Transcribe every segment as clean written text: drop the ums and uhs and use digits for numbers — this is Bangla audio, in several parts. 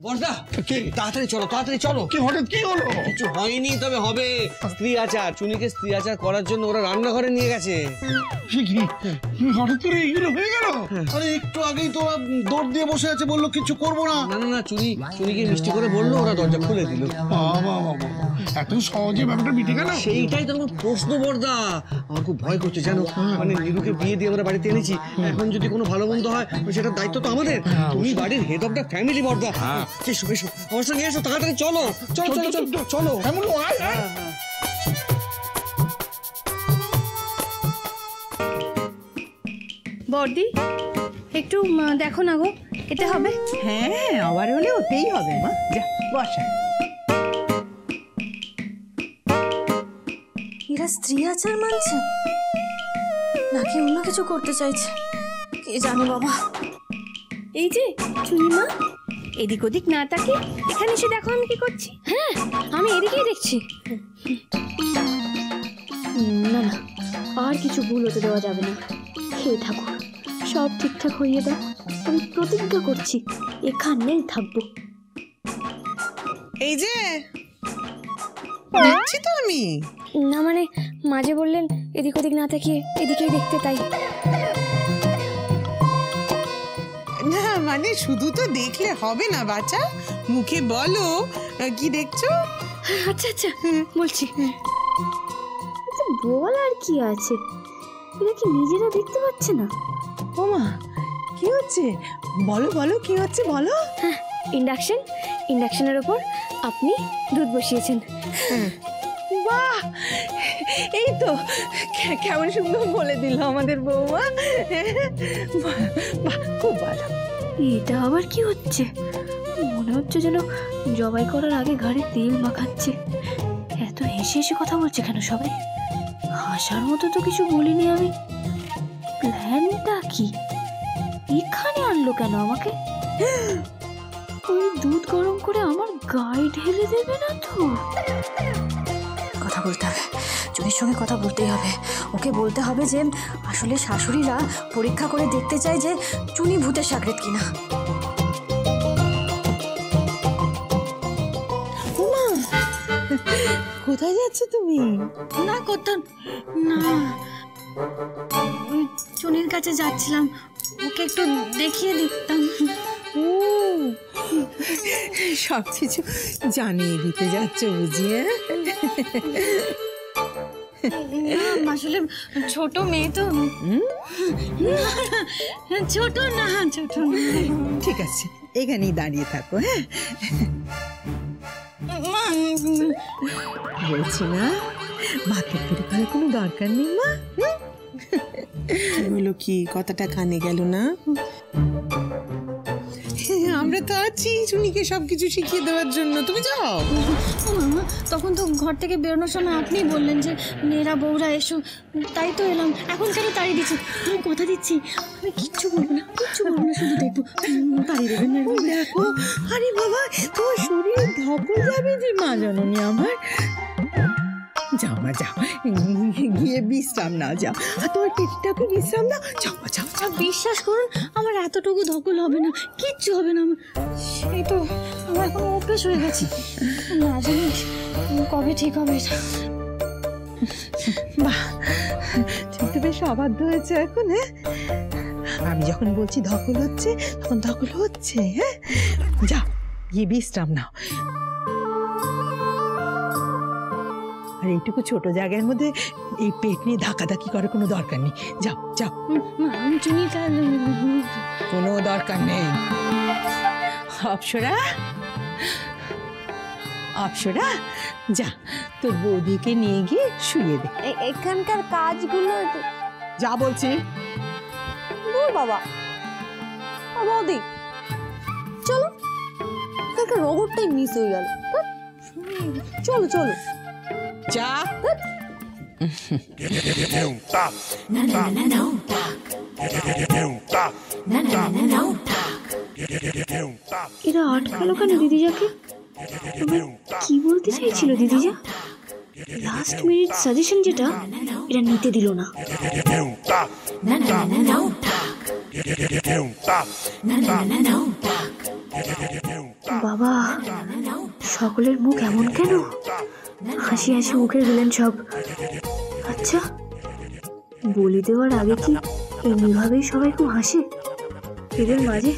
বর্দা তাড়াতাড়ি চলো, তাড়াতাড়ি চলো। কি হঠাৎ কি হলো? কিছু হয়নি, তবে হবে। স্ত্রী আচার, চুনিকে স্ত্রী আচার করার জন্য ওরা রান্নাঘরে নিয়ে গেছে। হঠাৎ করে এইগুলো হয়ে গেল? আরে একটু আগেই তো দৌড় দিয়ে বসে আছে, বললো কিছু করবো না। না না না, চুনিকে মিষ্টি করে বললো, ওরা দরজা খুলে দিল। এত সহজে ব্যাপারটা মিটে গেল? সেইটাই তো আমার প্রশ্ন বর্দা। আমার খুব ভয় করছে জানো, মানে নীলুকে বিয়ে দিয়ে আমরা বাড়িতে এনেছি, এখন যদি কোনো ভালো মন্দ হয় সেটার দায়িত্ব তো আমাদের। তুমি বাড়ির হেড অফ দ্য ফ্যামিলি বর্দা। এসো এসো, আমার সঙ্গে এসো, তাড়াতাড়ি চলো। চলো চলো চলো চলো। বর্দি একটু দেখো না গো, এতে হবে? হ্যাঁ, আবার হলে ওতেই হবে মা। যা বসা। এরা স্ত্রী আচার মানছে নাকি অন্য কিছু করতে চাইছে, কে জানে বাবা। এই যে চুনিমা, এদিক ওদিক না তাকে এখানে এসে দেখো আমি কি করছি। হ্যাঁ, আমি এদিকেই দেখছি। না না, আর কিছু ভুল হতে দেওয়া যাবে না। হে ঠাকুর, সব ঠিকঠাক হইয়ে দাও। আমি প্রতিজ্ঞা করছি এখানেই থাকবো। এই যে দেখছি তো আমি। না মানে মাঝে বললেন এদিক ওদিক না তাকিয়ে এদিকেই দেখতে, তাই। না মানে শুধু তো দেখলে হবে না বাচ্চা, মুখে বলো কি দেখছো। আচ্ছা আচ্ছা বলছি। বল আর কি আছে, এরা কি নিজেরা দেখতে পাচ্ছে না? ও মা, কি হচ্ছে বলো বলো, কি হচ্ছে বলো। হ্যাঁ, ইন্ডাকশনের ওপর আপনি দুধ বসিয়েছেন। বাহ, এই তো কেমন সুন্দর বলে দিল আমাদের বৌমা। বাহ, খুব ভালো। এটা আবার কি হচ্ছে? মনে হচ্ছে যেন জবাই করার আগে ঘাড়ে তেল মাখাচ্ছে। এত হেসে হেসে কথা বলছে কেন সবাই? হাসার মতো তো কিছু বলিনি আমি। প্ল্যানটা কি? এখানে আনলো কেন আমাকে? ওই দুধ গরম করে আমার গায়ে ঢেলে দেবে না তো? কথা বলতে হবে, চুনির সঙ্গে কথা বলতেই হবে। ওকে বলতে হবে যে আসলে শাশুড়িরা পরীক্ষা করে দেখতে চায় যে চুনি ভূতের সাকরেত কিনা। কোথায় যাচ্ছ তুমি? না কোথাও না, চুনির কাছে যাচ্ছিলাম, ওকে একটু দেখিয়ে দিতাম। সব কিছু জানিয়ে দিতে যাচ্ছ বুঝি? আসলে ছোট মেয়ে তো। ছোট না, ছোট না। ঠিক আছে, এখানেই দাঁড়িয়ে থাকো। হ্যাঁ, বলছি না মাকে ফিরে করার কোনো দরকার নেই মা। বলো কি, কথাটা কানে গেল না? আমরা তো আছি চুনিকে সবকিছু শিখিয়ে দেওয়ার জন্য, তুমি যাও। তখন তো ঘর থেকে বেরোনোর সময় আপনি বললেন যে মেয়েরা বউরা এসো, তাই তো এলাম। এখন কেন তাড়িয়ে দিচ্ছি? আমি কথা দিচ্ছি আমি কিচ্ছু বলবো না, শুধু দেখবো। তাড়িয়ে দেবেন না? দেখো, আরে বাবা, তোমার শরীরে ধকল যাবে যে মা জননী আমার। যাও মা যাও, গিয়ে বিশ্রাম নাও, যাও। আর তোমার পেটটাকে বিশ্রাম দাও, যাও যাও যাও। বিশ্বাস করুন, আমার এতটুকু ধকল হবে না, কিচ্ছু হবে না আমার। সেই তো আমার এখন অভ্যেস হয়ে গেছে, না জানি কবে ঠিক হবে এটা। বাহ, ঠিক তো বেশ অবাধ্য হয়েছে এখন। হ্যাঁ, আমি যখন বলছি ধকল হচ্ছে তখন ধকল হচ্ছে। হ্যাঁ, যাও গিয়ে বিশ্রাম নাও। আর এইটুকু ছোট জায়গার মধ্যে এই পেট নিয়ে ধাক্কাধাক্কি করার কোনো দরকার নেই। যাও যাও, কোনো দরকার নেই। অপ্সরা, অপ্সরা, যা তোর বৌদিকে নিয়ে গিয়ে শুয়ে দে। এখানকার কাজগুলো যা বলছি। বাবা, বৌদি চলো, এখানকার রোবটটাই মিস হয়ে গেল। চলো চলো যা। এরা আটকালো কেন দিদিজাকে? কি বলতে চাইছিল দিদিজা? লাস্ট মিনিট সাজেশন যেটা এটা নিতে দিল না। বাবা, সকলের মুখ এমন কেন? হাসি হাসি মুখের হলেন সব। আচ্ছা, বলি দেওয়ার আগে কি এমনিভাবেই সবাই খুব হাসে? এদের মাঝে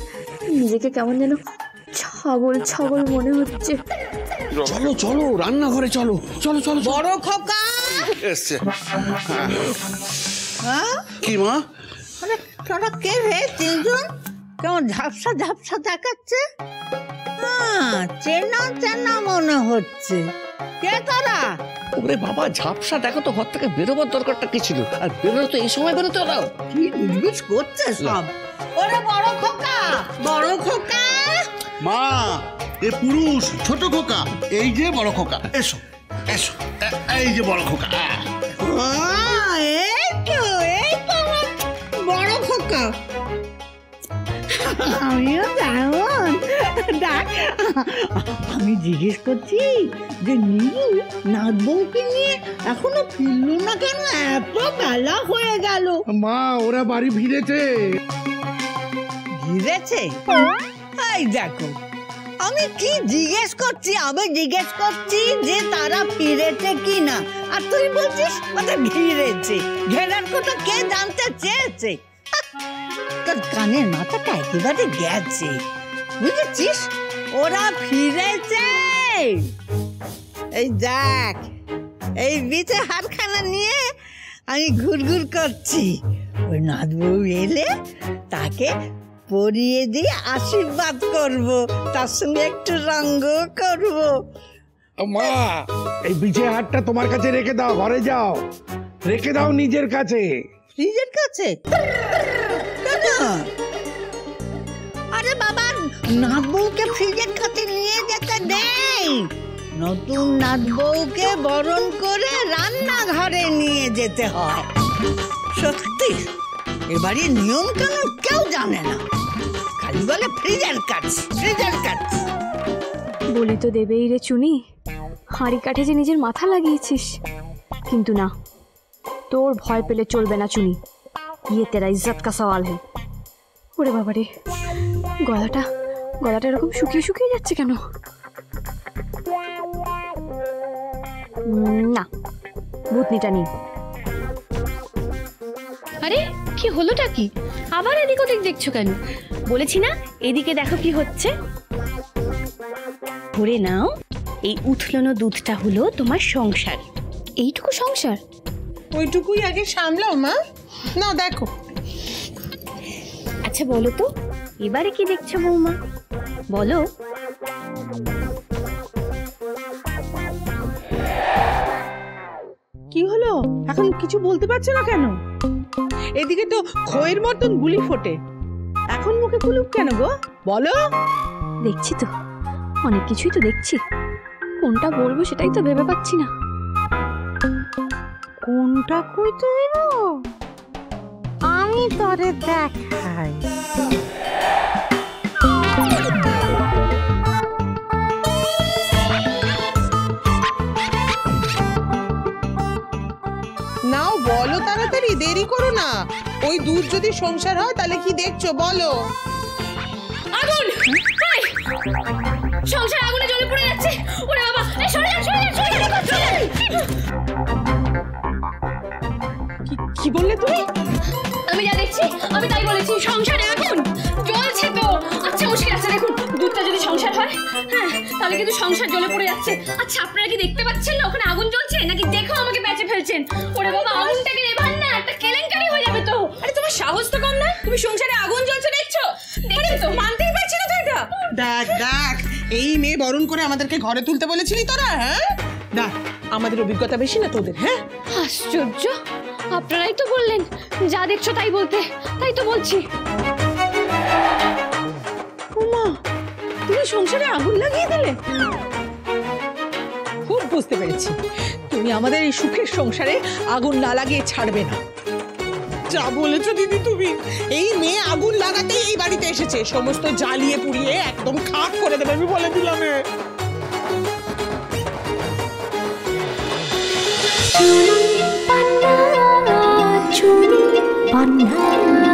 নিজেকে কেমন যেন ছাগল ছাগল মনে হচ্ছে। চলো চলো রান্নাঘরে চলো, চলো চলো। বড় খোকা এসছে। হ্যাঁ, কি মা? আরে তোরা কে রে তিনজন? কেমন ঝাপসা ঝাপসা দেখাচ্ছে? চেনা চেনা মনে হচ্ছে। কে তোরা? ওরে বাবা, ঝাপসা দেখো তো, ঘর থেকে বেরোবার দরকারটা কি ছিল? আর বেরোলো তো এই সময় বেরোতে ওরাও। কি গুজগুজ করছে সব? ওরে বড় খোকা, বড় খোকা। মা, এ পুরুষ ছোট খোকা, এই যে বড় খোকা। এসো এসো, এই যে বড় খোকা। এই তো আমার বড় খোকা। আমিও তেমন। দেখ, আমি জিজ্ঞেস করছি যে নীলু নাথ বউকে নিয়ে এখনো ফিরলো না কেন? এত বেলা হয়ে গেল। মা, ওরা বাড়ি ফিরেছে। ফিরেছে? এই দেখো, আমি কি জিজ্ঞেস করছি? আমি জিজ্ঞেস করছি যে তারা ফিরেছে কি না, আর তুই বলছিস ওদের ঘিরেছে। ঘেরার কথা কে জানতে চেয়েছে? তোর কানের মাথাটা একেবারে গেছে, বুঝেছিস? ওরা ফিরেছে। এই দেখ, এই বিচে হারখানা নিয়ে আমি ঘুরঘুর করছি। ওই নাথ বউ এলে তাকে পরিয়ে দিয়ে আশীর্বাদ করব, তার সঙ্গে একটু রঙ্গ করব। মা, এই বিছে হাটটা তোমার কাছে রেখে দাও, ঘরে যাও, রেখে দাও নিজের কাছে। ফ্রিজের কাছে কেন? আরে বাবা, নাথ বউকে ফ্রিজের কাছে নিয়ে যেতে নেই। নতুন নাথ বউকে বরণ করে রান্নাঘরে নিয়ে যেতে হয়। সত্যি এবারে নিয়ম কানুন কেউ জানে না, খালি বলে ফ্রিজের কাছে, ফ্রিজের কাছে। বলে তো দেবেই রে চুনি, হাঁড়ি কাঠে যে নিজের মাথা লাগিয়েছিস। কিন্তু না, তোর ভয় পেলে চলবে না চুনি, ইয়ে তেরা ইজ্জত কা সওয়াল হে। ওরে বাবা রে, গলাটা এরকম শুকিয়ে শুকিয়ে যাচ্ছে কেন? না, ভূতনিটা নেই। আরে কি হলোটা কি? আবার এদিক ওদিক দেখছো কেন? বলেছি না এদিকে দেখো কি হচ্ছে। ধরে নাও, এই উথলানো দুধটা হলো তোমার সংসার। এইটুকু সংসার, ওইটুকুই আগে সামলাও মা। না দেখো, আচ্ছা বলো তো এবারে কি দেখছো বৌমা, বলো। কি হলো? এখন কিছু বলতে পারছো না কেন? এদিকে তো খয়ের মতন গুলি ফোটে, এখন মুখে কুলুপ কেন গো? বলো। দেখছি তো, অনেক কিছুই তো দেখছি, কোনটা বলবো সেটাই তো ভেবে পাচ্ছি না। কোনটা কইতে হইব? আমি তোরে দেখাই। নাও বলো তাড়াতাড়ি, দেরি করো না। ওই দুধ যদি সংসার হয় তাহলে কি দেখছো বলো। আগুন! হাই! সংসার আগুনে জ্বলে পড়ে যাচ্ছে। ওরে বাবা, এই সরে যান, সরে যান, সরে যান, সরে যান। কি বললে তুমি? আমি যা দেখছি আমি তাই বলেছি, সংসারে আগুন জ্বলছে তো। আচ্ছা মুশকিল আছে, দেখুন দুধটা যদি সংসার হয়, হ্যাঁ তাহলে কিন্তু সংসার জ্বলে পড়ে যাচ্ছে। আচ্ছা আপনারা কি দেখতে পাচ্ছেন না ওখানে আগুন জ্বলছে, নাকি দেখো আমাকে প্যাচে ফেলছেন? ওরে বাবা, আগুনটাকে নেভান না, একটা কেলেঙ্কারি হয়ে যাবে তো। আরে তোমার সাহস তো কম না, তুমি সংসারে আগুন জ্বলছে দেখছো? দেখছো তো, মানতেই পারছি না তো এটা। দেখ দেখ, এই মেয়ে বরণ করে আমাদেরকে ঘরে তুলতে বলেছিলি তোরা? হ্যাঁ দেখ, আমাদের অভিজ্ঞতা বেশি না তোদের? হ্যাঁ, আশ্চর্য, আপনারাই তো বললেন যা দেখছো তাই বলতে, তাই তো বলছি। ওমা, তুমি সংসারে আগুন লাগিয়ে দিলে? খুব বুঝতে পেরেছি, তুমি আমাদের এই সুখের সংসারে আগুন না লাগিয়ে ছাড়বে না। যা বলেছো দিদি তুমি, এই মেয়ে আগুন লাগাতেই এই বাড়িতে এসেছে, সমস্ত জ্বালিয়ে পুড়িয়ে একদম খাক করে দেবে, আমি বলে দিলাম। চুনি পান্না